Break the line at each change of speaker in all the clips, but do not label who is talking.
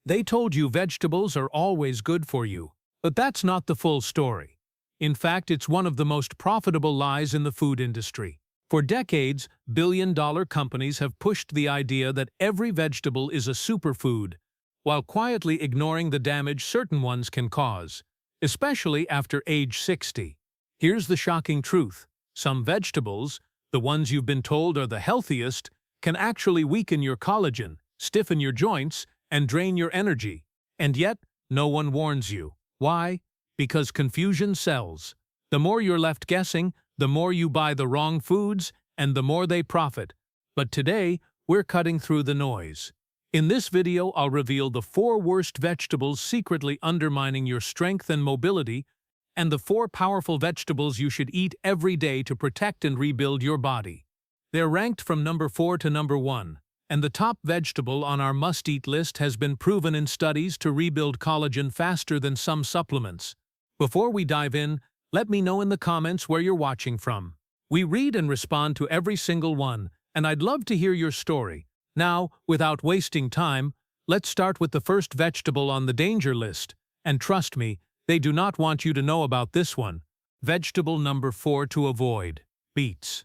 They told you vegetables are always good for you, but that's not the full story. In fact, it's one of the most profitable lies in the food industry. For decades, billion-dollar companies have pushed the idea that every vegetable is a superfood, while quietly ignoring the damage certain ones can cause, especially after age 60. Here's the shocking truth. Some vegetables, the ones you've been told are the healthiest, can actually weaken your collagen, stiffen your joints, and drain your energy. And yet, no one warns you. Why? Because confusion sells. The more you're left guessing, the more you buy the wrong foods, and the more they profit. But today, we're cutting through the noise. In this video, I'll reveal the 4 worst vegetables secretly undermining your strength and mobility, and the 4 powerful vegetables you should eat every day to protect and rebuild your body. They're ranked from number 4 to number 1, and the top vegetable on our must-eat list has been proven in studies to rebuild collagen faster than some supplements. Before we dive in, let me know in the comments where you're watching from. We read and respond to every single one, and I'd love to hear your story. Now, without wasting time, let's start with the first vegetable on the danger list. And trust me, they do not want you to know about this one. Vegetable number 4 to avoid: beets.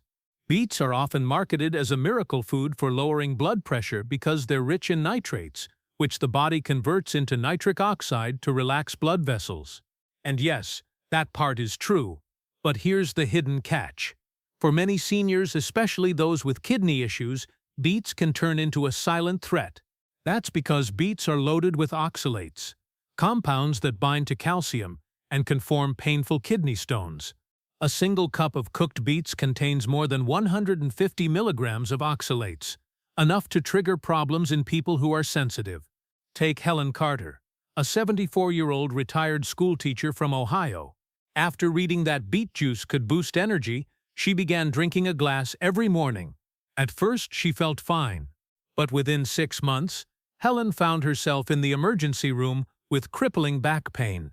Beets are often marketed as a miracle food for lowering blood pressure because they're rich in nitrates, which the body converts into nitric oxide to relax blood vessels. And yes, that part is true. But here's the hidden catch. For many seniors, especially those with kidney issues, beets can turn into a silent threat. That's because beets are loaded with oxalates, compounds that bind to calcium and can form painful kidney stones. A single cup of cooked beets contains more than 150 milligrams of oxalates, enough to trigger problems in people who are sensitive. Take Helen Carter, a 74-year-old retired schoolteacher from Ohio. After reading that beet juice could boost energy, she began drinking a glass every morning. At first, she felt fine, but within 6 months, Helen found herself in the emergency room with crippling back pain.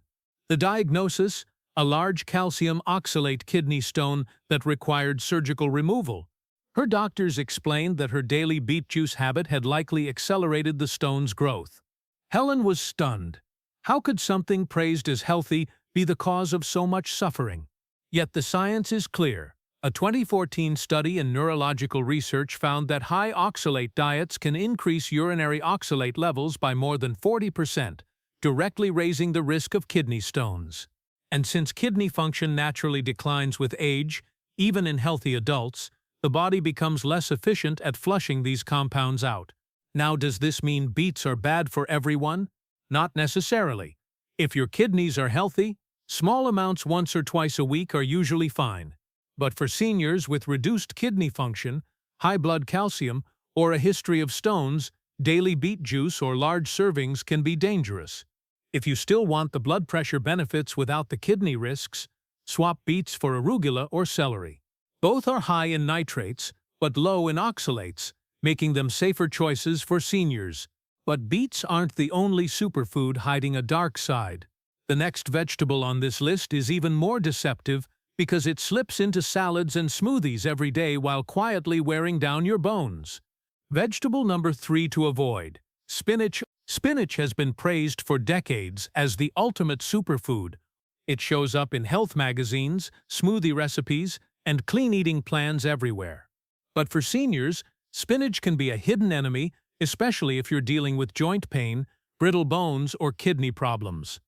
The diagnosis? A large calcium oxalate kidney stone that required surgical removal. Her doctors explained that her daily beet juice habit had likely accelerated the stone's growth. Helen was stunned. How could something praised as healthy be the cause of so much suffering? Yet the science is clear. A 2014 study in neurological research found that high oxalate diets can increase urinary oxalate levels by more than 40%, directly raising the risk of kidney stones. And since kidney function naturally declines with age, even in healthy adults, the body becomes less efficient at flushing these compounds out. Now, does this mean beets are bad for everyone? Not necessarily. If your kidneys are healthy, small amounts once or twice a week are usually fine. But for seniors with reduced kidney function, high blood calcium, or a history of stones, daily beet juice or large servings can be dangerous. If you still want the blood pressure benefits without the kidney risks, swap beets for arugula or celery. Both are high in nitrates, but low in oxalates, making them safer choices for seniors. But beets aren't the only superfood hiding a dark side. The next vegetable on this list is even more deceptive because it slips into salads and smoothies every day while quietly wearing down your bones. Vegetable number 3 to avoid: spinach. Spinach has been praised for decades as the ultimate superfood. It shows up in health magazines, smoothie recipes, and clean eating plans everywhere. But for seniors, spinach can be a hidden enemy, especially if you're dealing with joint pain, brittle bones, or kidney problems.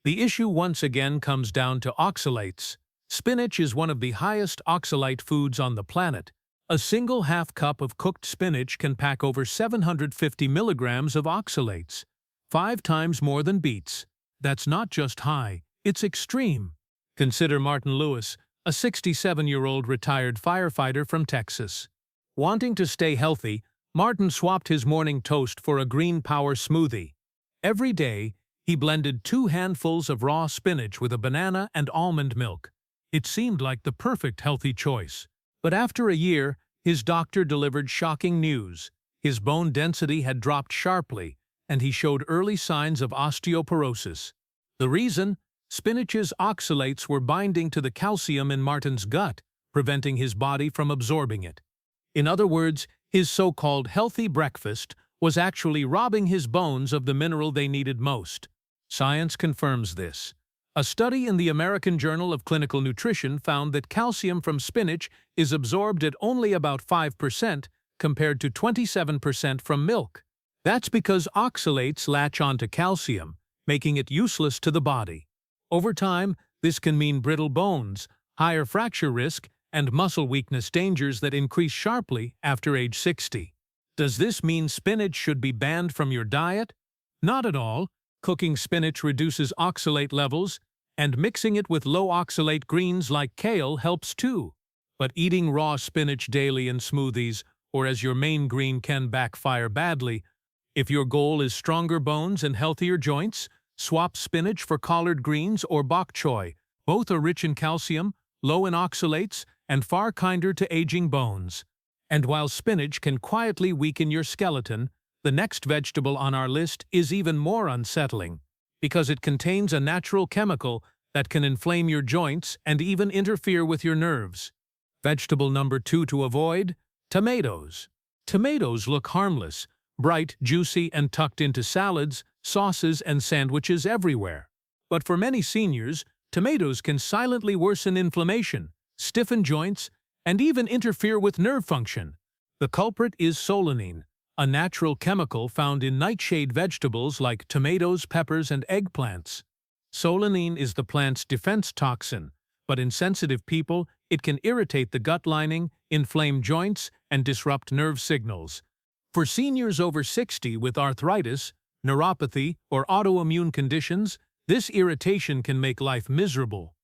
The issue once again comes down to oxalates. Spinach is one of the highest oxalate foods on the planet. A single half cup of cooked spinach can pack over 750 milligrams of oxalates, 5 times more than beets. That's not just high, it's extreme. Consider Martin Lewis, a 67-year-old retired firefighter from Texas. Wanting to stay healthy, Martin swapped his morning toast for a green power smoothie. Every day, he blended 2 handfuls of raw spinach with a banana and almond milk. It seemed like the perfect healthy choice. But after a year, his doctor delivered shocking news. His bone density had dropped sharply, and he showed early signs of osteoporosis. The reason? Spinach's oxalates were binding to the calcium in Martin's gut, preventing his body from absorbing it. In other words, his so-called healthy breakfast was actually robbing his bones of the mineral they needed most. Science confirms this. A study in the American Journal of Clinical Nutrition found that calcium from spinach is absorbed at only about 5% compared to 27% from milk. That's because oxalates latch onto calcium, making it useless to the body. Over time, this can mean brittle bones, higher fracture risk, and muscle weakness dangers that increase sharply after age 60. Does this mean spinach should be banned from your diet? Not at all. Cooking spinach reduces oxalate levels, and mixing it with low-oxalate greens like kale helps too. But eating raw spinach daily in smoothies or as your main green can backfire badly. If your goal is stronger bones and healthier joints, swap spinach for collard greens or bok choy. Both are rich in calcium, low in oxalates, and far kinder to aging bones. And while spinach can quietly weaken your skeleton, the next vegetable on our list is even more unsettling, because it contains a natural chemical that can inflame your joints and even interfere with your nerves. Vegetable number 2 to avoid: tomatoes. Tomatoes look harmless, bright, juicy, and tucked into salads, sauces, and sandwiches everywhere. But for many seniors, tomatoes can silently worsen inflammation, stiffen joints, and even interfere with nerve function. The culprit is solanine, a natural chemical found in nightshade vegetables like tomatoes, peppers, and eggplants. Solanine is the plant's defense toxin, but in sensitive people, it can irritate the gut lining, inflame joints, and disrupt nerve signals. For seniors over 60 with arthritis, neuropathy, or autoimmune conditions, this irritation can make life miserable.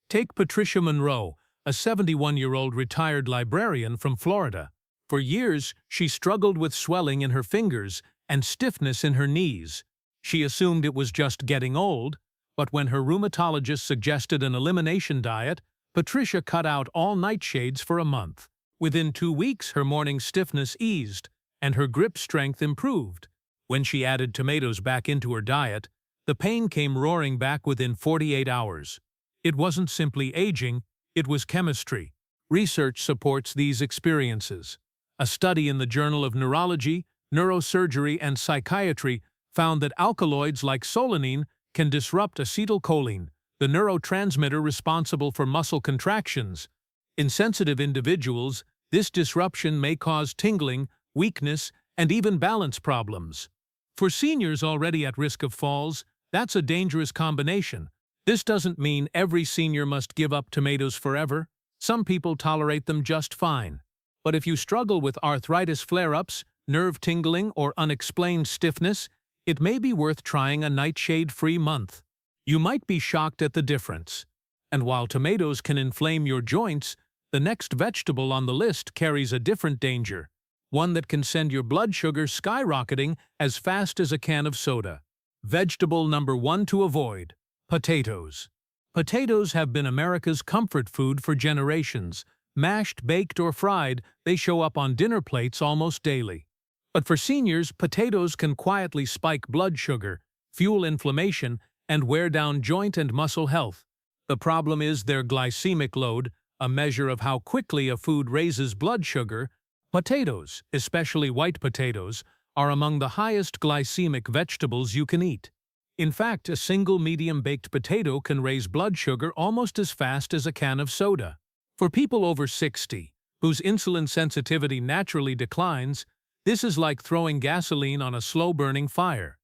Take Patricia Monroe, a 71-year-old retired librarian from Florida. For years, she struggled with swelling in her fingers and stiffness in her knees. She assumed it was just getting old, but when her rheumatologist suggested an elimination diet, Patricia cut out all nightshades for a month. Within 2 weeks, her morning stiffness eased, and her grip strength improved. When she added tomatoes back into her diet, the pain came roaring back within 48 hours. It wasn't simply aging, it was chemistry. Research supports these experiences. A study in the Journal of Neurology, Neurosurgery, and Psychiatry found that alkaloids like solanine can disrupt acetylcholine, the neurotransmitter responsible for muscle contractions. In sensitive individuals, this disruption may cause tingling, weakness, and even balance problems. For seniors already at risk of falls, that's a dangerous combination. This doesn't mean every senior must give up tomatoes forever. Some people tolerate them just fine. But if you struggle with arthritis flare-ups, nerve tingling, or unexplained stiffness, it may be worth trying a nightshade-free month. You might be shocked at the difference. And while tomatoes can inflame your joints, the next vegetable on the list carries a different danger, one that can send your blood sugar skyrocketing as fast as a can of soda. Vegetable number 1 to avoid: potatoes. Potatoes have been America's comfort food for generations. Mashed, baked, or fried, they show up on dinner plates almost daily. But for seniors, potatoes can quietly spike blood sugar, fuel inflammation, and wear down joint and muscle health. The problem is their glycemic load, a measure of how quickly a food raises blood sugar. Potatoes, especially white potatoes, are among the highest glycemic vegetables you can eat. In fact, a single medium-baked potato can raise blood sugar almost as fast as a can of soda. For people over 60, whose insulin sensitivity naturally declines, this is like throwing gasoline on a slow-burning fire.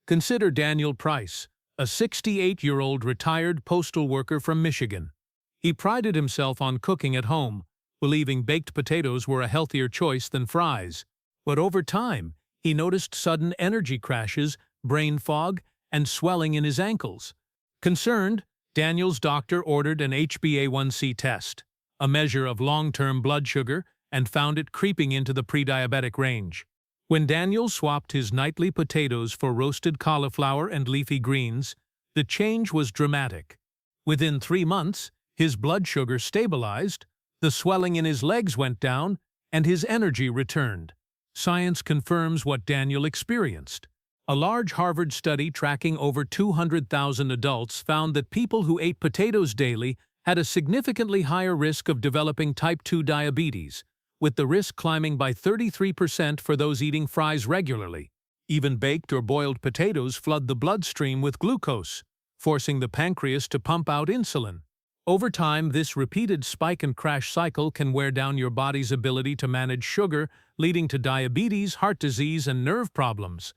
Consider Daniel Price, a 68-year-old retired postal worker from Michigan. He prided himself on cooking at home, believing baked potatoes were a healthier choice than fries. But over time, he noticed sudden energy crashes, brain fog, and swelling in his ankles. Concerned, Daniel's doctor ordered an HbA1c test, a measure of long-term blood sugar, and found it creeping into the pre-diabetic range. When Daniel swapped his nightly potatoes for roasted cauliflower and leafy greens, the change was dramatic. Within 3 months, his blood sugar stabilized, the swelling in his legs went down, and his energy returned. Science confirms what Daniel experienced. A large Harvard study tracking over 200,000 adults found that people who ate potatoes daily had a significantly higher risk of developing type 2 diabetes, with the risk climbing by 33% for those eating fries regularly. Even baked or boiled potatoes flood the bloodstream with glucose, forcing the pancreas to pump out insulin. Over time, this repeated spike and crash cycle can wear down your body's ability to manage sugar, leading to diabetes, heart disease, and nerve problems.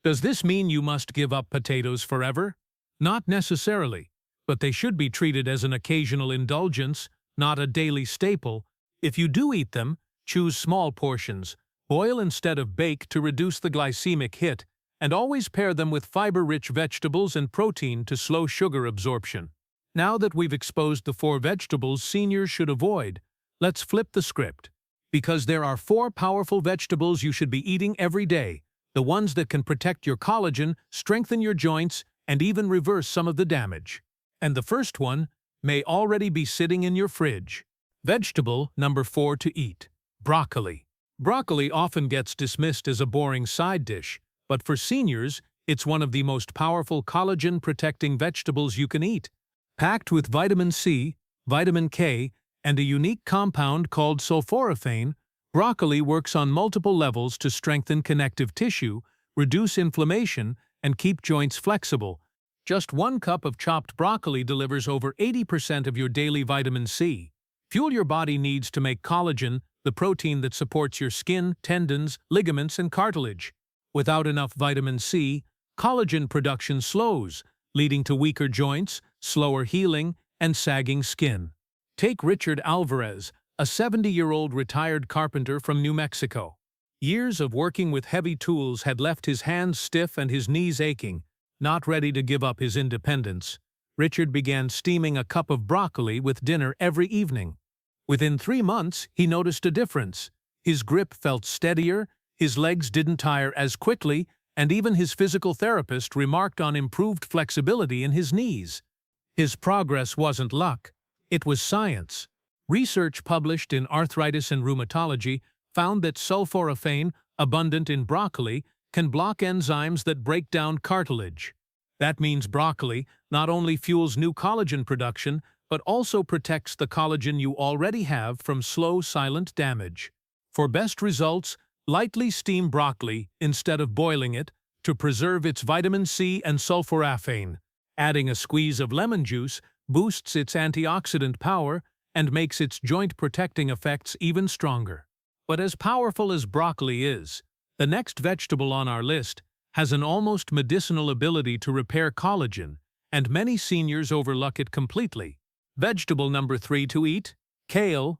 Does this mean you must give up potatoes forever? Not necessarily, but they should be treated as an occasional indulgence, not a daily staple. If you do eat them, choose small portions, boil instead of bake to reduce the glycemic hit, and always pair them with fiber-rich vegetables and protein to slow sugar absorption. Now that we've exposed the 4 vegetables seniors should avoid, let's flip the script. Because there are 4 powerful vegetables you should be eating every day, the ones that can protect your collagen, strengthen your joints, and even reverse some of the damage. And the first one may already be sitting in your fridge. Vegetable number 4 to eat: broccoli. Broccoli often gets dismissed as a boring side dish, but for seniors, it's one of the most powerful collagen-protecting vegetables you can eat. Packed with vitamin C, vitamin K, and a unique compound called sulforaphane, broccoli works on multiple levels to strengthen connective tissue, reduce inflammation, and keep joints flexible. Just 1 cup of chopped broccoli delivers over 80% of your daily vitamin C. Fuel your body needs to make collagen, the protein that supports your skin, tendons, ligaments, and cartilage. Without enough vitamin C, collagen production slows, leading to weaker joints, slower healing, and sagging skin. Take Richard Alvarez, a 70-year-old retired carpenter from New Mexico. Years of working with heavy tools had left his hands stiff and his knees aching. Not ready to give up his independence, Richard began steaming a cup of broccoli with dinner every evening. Within 3 months, he noticed a difference. His grip felt steadier, his legs didn't tire as quickly, and even his physical therapist remarked on improved flexibility in his knees. His progress wasn't luck. It was science. Research published in Arthritis and Rheumatology found that sulforaphane, abundant in broccoli, can block enzymes that break down cartilage. That means broccoli not only fuels new collagen production, but also protects the collagen you already have from slow, silent damage. For best results, lightly steam broccoli instead of boiling it to preserve its vitamin C and sulforaphane. Adding a squeeze of lemon juice boosts its antioxidant power and makes its joint-protecting effects even stronger. But as powerful as broccoli is, the next vegetable on our list has an almost medicinal ability to repair collagen, and many seniors overlook it completely. Vegetable number 3 to eat: kale.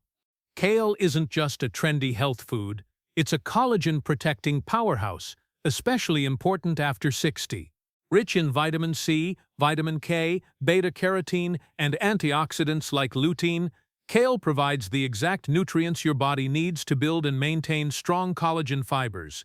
Kale isn't just a trendy health food, it's a collagen-protecting powerhouse, especially important after 60. Rich in vitamin C, vitamin K, beta-carotene, and antioxidants like lutein, kale provides the exact nutrients your body needs to build and maintain strong collagen fibers.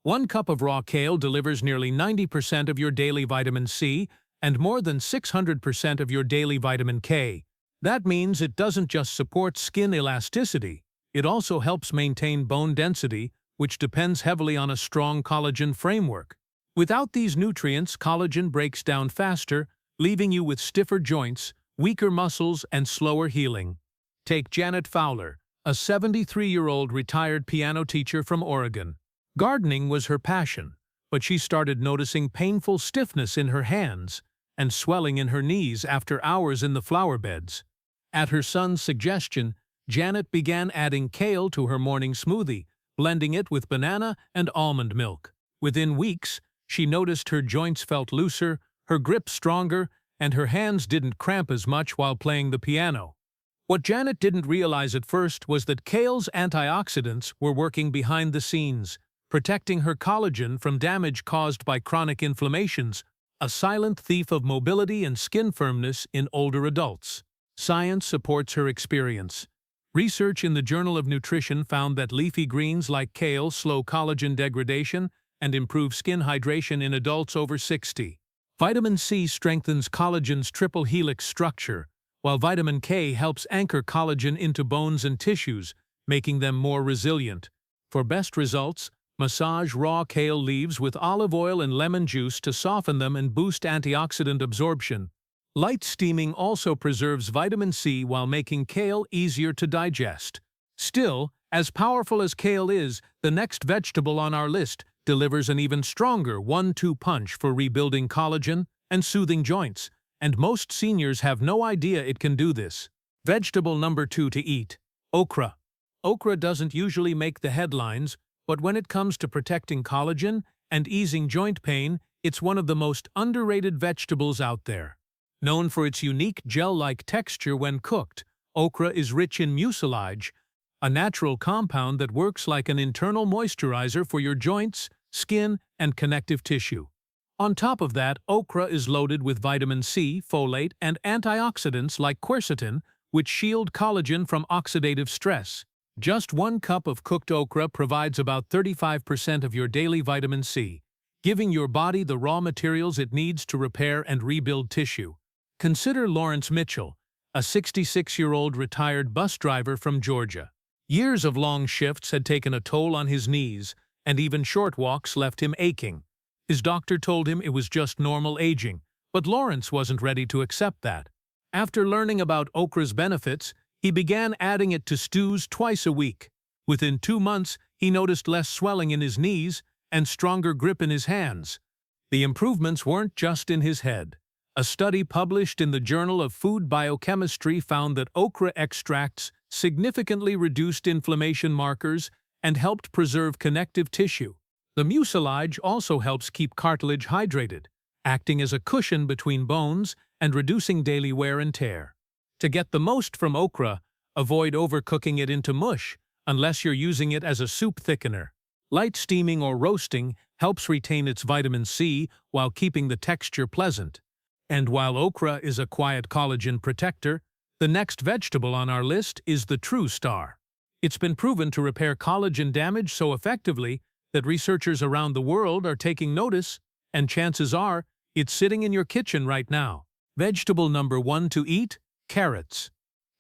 1 cup of raw kale delivers nearly 90% of your daily vitamin C and more than 600% of your daily vitamin K. That means it doesn't just support skin elasticity, it also helps maintain bone density, which depends heavily on a strong collagen framework. Without these nutrients, collagen breaks down faster, leaving you with stiffer joints, weaker muscles, and slower healing. Take Janet Fowler, a 73-year-old retired piano teacher from Oregon. Gardening was her passion, but she started noticing painful stiffness in her hands and swelling in her knees after hours in the flower beds. At her son's suggestion, Janet began adding kale to her morning smoothie, blending it with banana and almond milk. Within weeks, she noticed her joints felt looser, her grip stronger, and her hands didn't cramp as much while playing the piano. What Janet didn't realize at first was that kale's antioxidants were working behind the scenes, protecting her collagen from damage caused by chronic inflammations, a silent thief of mobility and skin firmness in older adults. Science supports her experience. Research in the Journal of Nutrition found that leafy greens like kale slow collagen degradation and improve skin hydration in adults over 60. Vitamin C strengthens collagen's triple helix structure, while vitamin K helps anchor collagen into bones and tissues, making them more resilient. For best results, massage raw kale leaves with olive oil and lemon juice to soften them and boost antioxidant absorption. Light steaming also preserves vitamin C while making kale easier to digest. Still, As powerful as kale is, the next vegetable on our list delivers an even stronger 1-2 punch for rebuilding collagen and soothing joints, and most seniors have no idea it can do this. Vegetable number 2 to eat: okra. Okra doesn't usually make the headlines, but when it comes to protecting collagen and easing joint pain, it's one of the most underrated vegetables out there. Known for its unique gel-like texture when cooked, okra is rich in mucilage, a natural compound that works like an internal moisturizer for your joints, skin, and connective tissue. On top of that, okra is loaded with vitamin C, folate, and antioxidants like quercetin, which shield collagen from oxidative stress. Just 1 cup of cooked okra provides about 35% of your daily vitamin C, giving your body the raw materials it needs to repair and rebuild tissue. Consider Lawrence Mitchell, a 66-year-old retired bus driver from Georgia. Years of long shifts had taken a toll on his knees, and even short walks left him aching. His doctor told him it was just normal aging, but Lawrence wasn't ready to accept that. After learning about okra's benefits, he began adding it to stews twice a week. Within 2 months, he noticed less swelling in his knees and stronger grip in his hands. The improvements weren't just in his head. A study published in the Journal of Food Biochemistry found that okra extracts significantly reduced inflammation markers and helped preserve connective tissue. The mucilage also helps keep cartilage hydrated, acting as a cushion between bones and reducing daily wear and tear. To get the most from okra, avoid overcooking it into mush unless you're using it as a soup thickener. Light steaming or roasting helps retain its vitamin C while keeping the texture pleasant. And while okra is a quiet collagen protector, the next vegetable on our list is the true star. It's been proven to repair collagen damage so effectively that researchers around the world are taking notice, and chances are it's sitting in your kitchen right now. Vegetable number 1 to eat: carrots.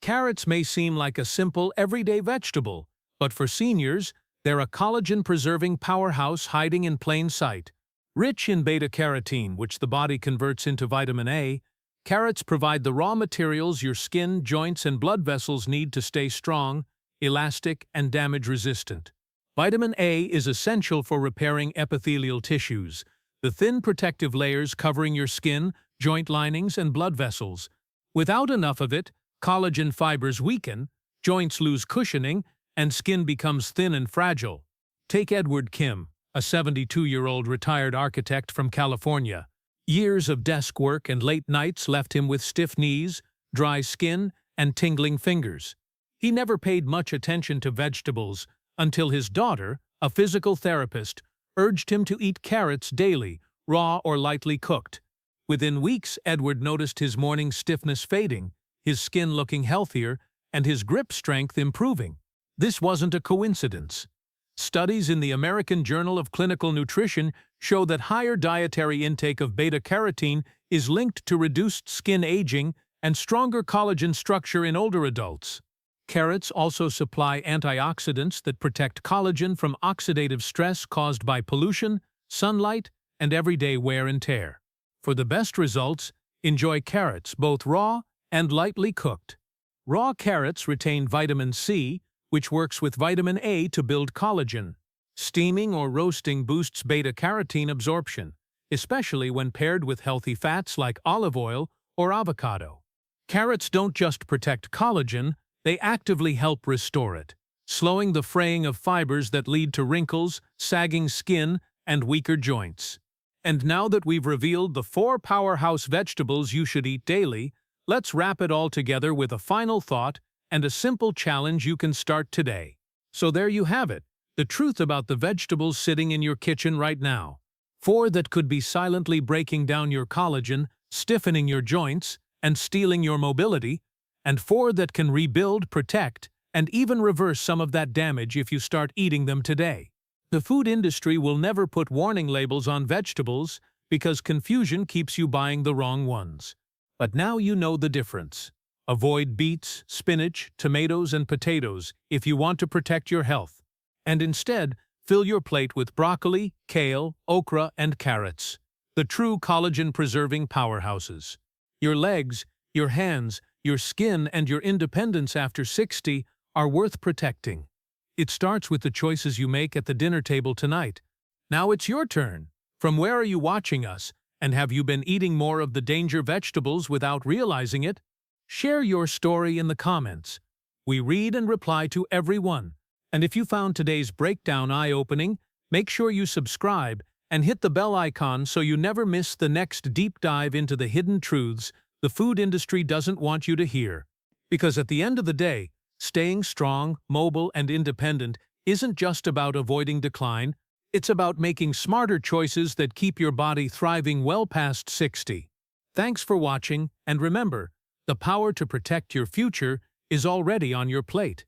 Carrots may seem like a simple, everyday vegetable, but for seniors, they're a collagen-preserving powerhouse hiding in plain sight. Rich in beta-carotene, which the body converts into vitamin A, carrots provide the raw materials your skin, joints, and blood vessels need to stay strong, elastic, and damage-resistant. Vitamin A is essential for repairing epithelial tissues, the thin protective layers covering your skin, joint linings, and blood vessels. Without enough of it, collagen fibers weaken, joints lose cushioning, and skin becomes thin and fragile. Take Edward Kim, a 72-year-old retired architect from California. Years of desk work and late nights left him with stiff knees, dry skin, and tingling fingers. He never paid much attention to vegetables until his daughter, a physical therapist, urged him to eat carrots daily, raw or lightly cooked. Within weeks, Edward noticed his morning stiffness fading, his skin looking healthier, and his grip strength improving. This wasn't a coincidence. Studies in the American Journal of Clinical Nutrition show that higher dietary intake of beta-carotene is linked to reduced skin aging and stronger collagen structure in older adults. Carrots also supply antioxidants that protect collagen from oxidative stress caused by pollution, sunlight, and everyday wear and tear. For the best results, enjoy carrots both raw and lightly cooked. Raw carrots retain vitamin C, which works with vitamin A to build collagen. Steaming or roasting boosts beta-carotene absorption, especially when paired with healthy fats like olive oil or avocado. Carrots don't just protect collagen, they actively help restore it, slowing the fraying of fibers that lead to wrinkles, sagging skin, and weaker joints. And now that we've revealed the 4 powerhouse vegetables you should eat daily, let's wrap it all together with a final thought and a simple challenge you can start today. So there you have it, the truth about the vegetables sitting in your kitchen right now. 4 that could be silently breaking down your collagen, stiffening your joints, and stealing your mobility, and 4 that can rebuild, protect, and even reverse some of that damage if you start eating them today. The food industry will never put warning labels on vegetables because confusion keeps you buying the wrong ones. But now you know the difference. Avoid beets, spinach, tomatoes, and potatoes if you want to protect your health. And instead, fill your plate with broccoli, kale, okra, and carrots, the true collagen-preserving powerhouses. Your legs, your hands, your skin, and your independence after 60 are worth protecting. It starts with the choices you make at the dinner table tonight. Now it's your turn. From where are you watching us? And have you been eating more of the danger vegetables without realizing it? Share your story in the comments. We read and reply to everyone. And if you found today's breakdown eye-opening, make sure you subscribe and hit the bell icon so you never miss the next deep dive into the hidden truths the food industry doesn't want you to hear. Because at the end of the day, staying strong, mobile, and independent isn't just about avoiding decline, it's about making smarter choices that keep your body thriving well past 60. Thanks for watching, and remember, the power to protect your future is already on your plate.